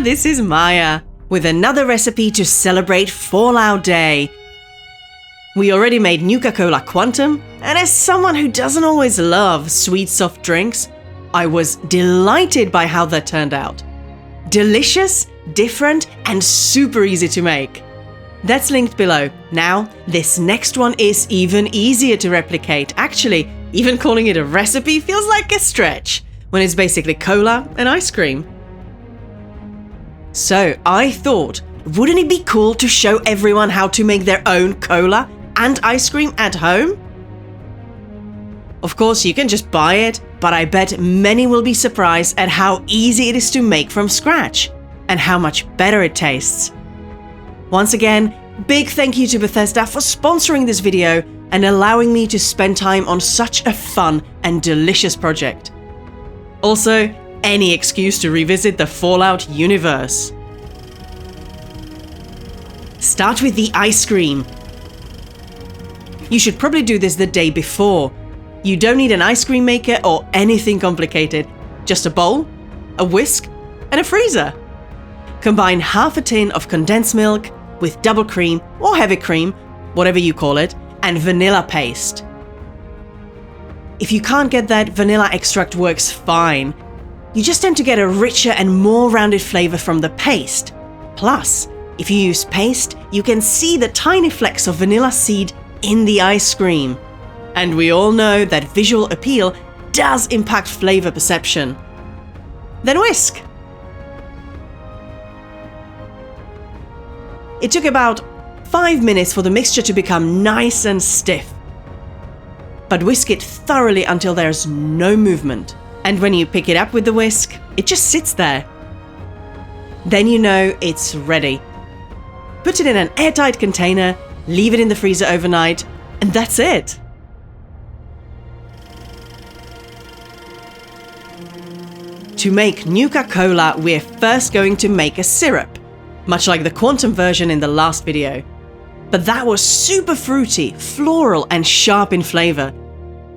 This is Maya, with another recipe to celebrate Fallout Day. We already made Nuka Cola Quantum, and as someone who doesn't always love sweet soft drinks, I was delighted by how that turned out. Delicious, different, and super easy to make. That's linked below. Now, this next one is even easier to replicate. Actually, even calling it a recipe feels like a stretch, when it's basically cola and ice cream. So I thought, wouldn't it be cool to show everyone how to make their own cola and ice cream at home? Of course, you can just buy it, but I bet many will be surprised at how easy it is to make from scratch and how much better it tastes. Once again, big thank you to Bethesda for sponsoring this video and allowing me to spend time on such a fun and delicious project. Also, any excuse to revisit the Fallout universe. Start with the ice cream. You should probably do this the day before. You don't need an ice cream maker or anything complicated. Just a bowl, a whisk, and a freezer. Combine half a tin of condensed milk with double cream or heavy cream, whatever you call it, and vanilla paste. If you can't get that, vanilla extract works fine. You just tend to get a richer and more rounded flavor from the paste. Plus, if you use paste, you can see the tiny flecks of vanilla seed in the ice cream. And we all know that visual appeal does impact flavor perception. Then whisk. It took about 5 minutes for the mixture to become nice and stiff. But whisk it thoroughly until there's no movement. And when you pick it up with the whisk, it just sits there. Then you know it's ready. Put it in an airtight container, leave it in the freezer overnight, and that's it. To make Nuka Cola, we're first going to make a syrup, much like the Quantum version in the last video. But that was super fruity, floral, and sharp in flavor.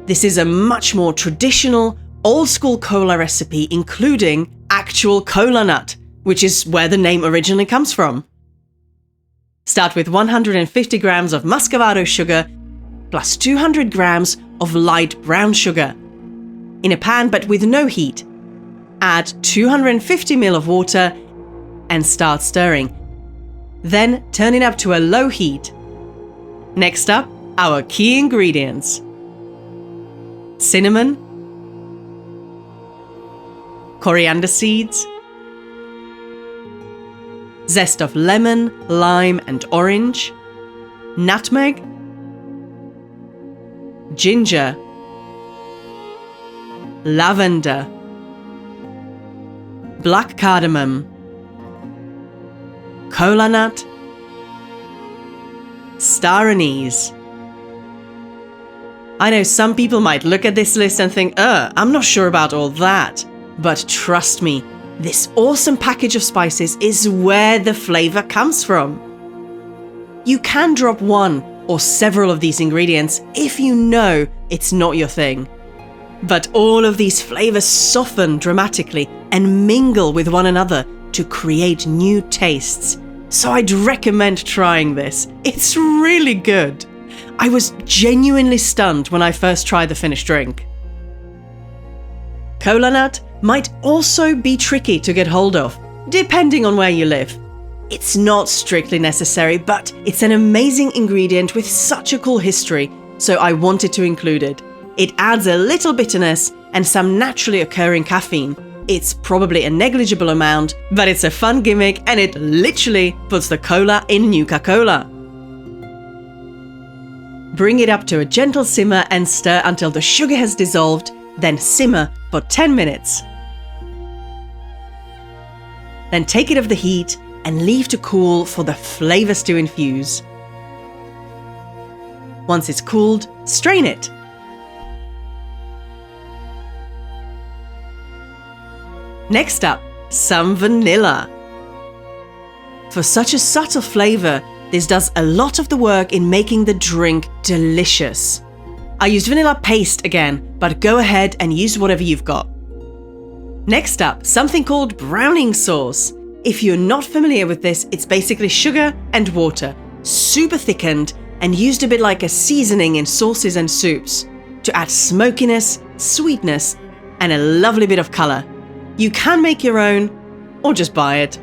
This is a much more traditional, old-school cola recipe, including actual cola nut, which is where the name originally comes from. Start with 150 grams of muscovado sugar plus 200 grams of light brown sugar. In a pan but with no heat, add 250 ml of water and start stirring. Then turn it up to a low heat. Next up, our key ingredients: cinnamon, coriander seeds, zest of lemon, lime, and orange, nutmeg, ginger, lavender, black cardamom, cola nut, star anise. I know some people might look at this list and think, I'm not sure about all that. But trust me, this awesome package of spices is where the flavor comes from. You can drop one or several of these ingredients if you know it's not your thing. But all of these flavors soften dramatically and mingle with one another to create new tastes. So I'd recommend trying this. It's really good. I was genuinely stunned when I first tried the finished drink. Cola nut might also be tricky to get hold of, depending on where you live. It's not strictly necessary, but it's an amazing ingredient with such a cool history, so I wanted to include it. It adds a little bitterness and some naturally occurring caffeine. It's probably a negligible amount, but it's a fun gimmick and it literally puts the cola in Nuka Cola. Bring it up to a gentle simmer and stir until the sugar has dissolved, then simmer for 10 minutes. Then take it off the heat and leave to cool for the flavors to infuse. Once it's cooled, strain it. Next up, some vanilla. For such a subtle flavor, this does a lot of the work in making the drink delicious. I used vanilla paste again, but go ahead and use whatever you've got. Next up, something called browning sauce. If you're not familiar with this, it's basically sugar and water, super thickened and used a bit like a seasoning in sauces and soups to add smokiness, sweetness, and a lovely bit of color. You can make your own or just buy it.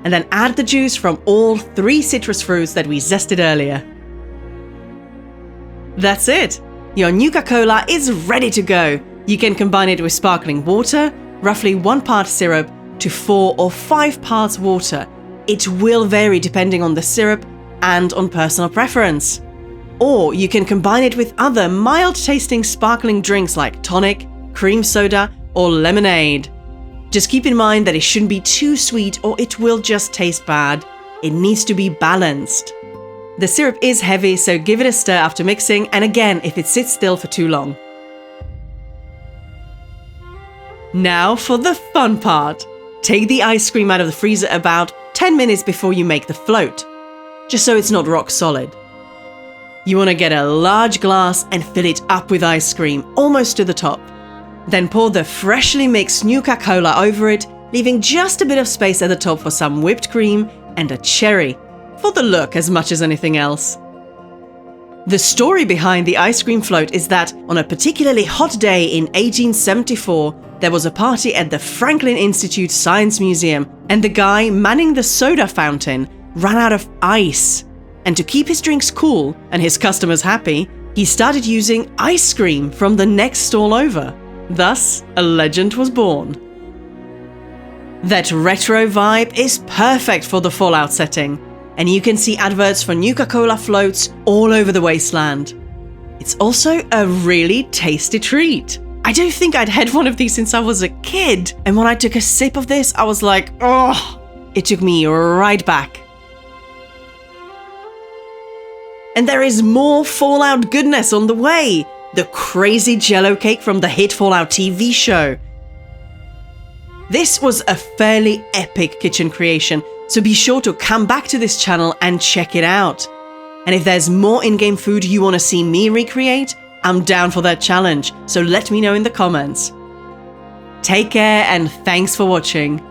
And then add the juice from all 3 citrus fruits that we zested earlier. That's it! Your Nuka Cola is ready to go. You can combine it with sparkling water, roughly 1 part syrup to 4 or 5 parts water. It will vary depending on the syrup and on personal preference. Or you can combine it with other mild-tasting sparkling drinks like tonic, cream soda, or lemonade. Just keep in mind that it shouldn't be too sweet or it will just taste bad. It needs to be balanced. The syrup is heavy, so give it a stir after mixing, and again if it sits still for too long. Now for the fun part. Take the ice cream out of the freezer about 10 minutes before you make the float, just so it's not rock solid. You want to get a large glass and fill it up with ice cream, almost to the top. Then pour the freshly mixed Nuka Cola over it, leaving just a bit of space at the top for some whipped cream and a cherry, for the look as much as anything else. The story behind the ice cream float is that on a particularly hot day in 1874, there was a party at the Franklin Institute Science Museum, and the guy manning the soda fountain ran out of ice. And to keep his drinks cool and his customers happy, he started using ice cream from the next stall over. Thus, a legend was born. That retro vibe is perfect for the Fallout setting, and you can see adverts for Nuka Cola floats all over the wasteland. It's also a really tasty treat. I don't think I'd had one of these since I was a kid, and when I took a sip of this, I was like, oh, it took me right back. And there is more Fallout goodness on the way! The crazy jello cake from the hit Fallout TV show. This was a fairly epic kitchen creation, so be sure to come back to this channel and check it out. And if there's more in-game food you want to see me recreate, I'm down for that challenge, so let me know in the comments. Take care and thanks for watching.